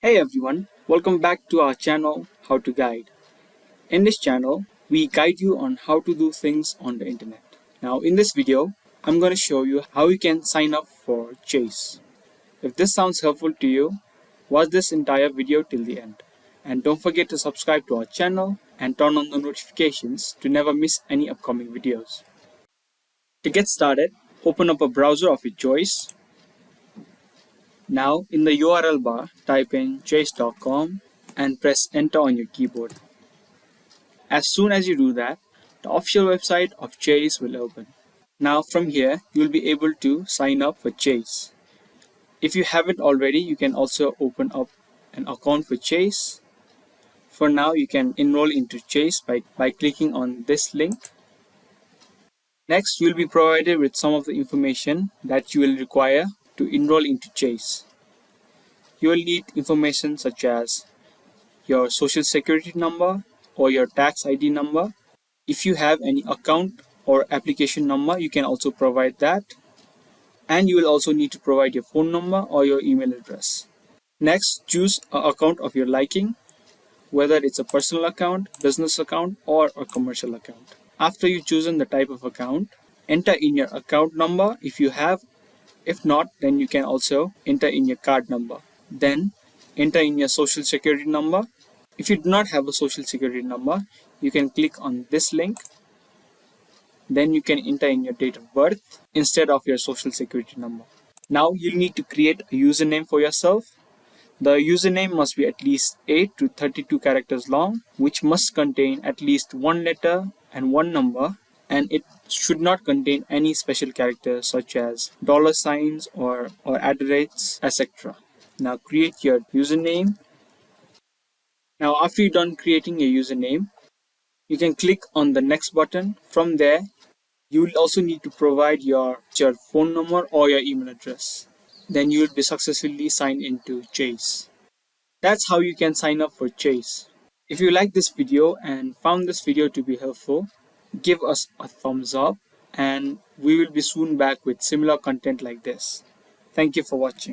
Hey everyone, welcome back to our channel How to Guide. In this channel, we guide you on how to do things on the internet. Now in this video, I'm going to show you how you can sign up for Chase. If this sounds helpful to you, watch this entire video till the end. And don't forget to subscribe to our channel and turn on the notifications to never miss any upcoming videos. To get started, open up a browser of your choice. Now, in the URL bar, type in chase.com and press enter on your keyboard. As soon as you do that, the official website of Chase will open. Now, from here, you'll be able to sign up for Chase. If you haven't already, you can also open up an account for Chase. For now, you can enroll into Chase by clicking on this link. Next, you'll be provided with some of the information that you will require to enroll into Chase. You will need information such as your social security number or your tax ID number. If you have any account or application number, you can also provide that. And you will also need to provide your phone number or your email address. Next, choose an account of your liking, whether it's a personal account, business account, or a commercial account. After you've chosen the type of account, enter in your account number if you have. If not, then you can also enter in your card number. Then enter in your social security number. If you do not have a social security number, you can click on this link. Then you can enter in your date of birth instead of your social security number. Now you'll need to create a username for yourself. The username must be at least 8 to 32 characters long, which must contain at least one letter and one number, and it should not contain any special characters such as $signs or addresses, etc. Now create your username. Now after you're done creating your username, you can click on the next button. From there, you will also need to provide your phone number or your email address. Then you will be successfully signed into Chase. That's how you can sign up for Chase. If you like this video and found this video to be helpful, give us a thumbs up and we will be soon back with similar content like this. Thank you for watching.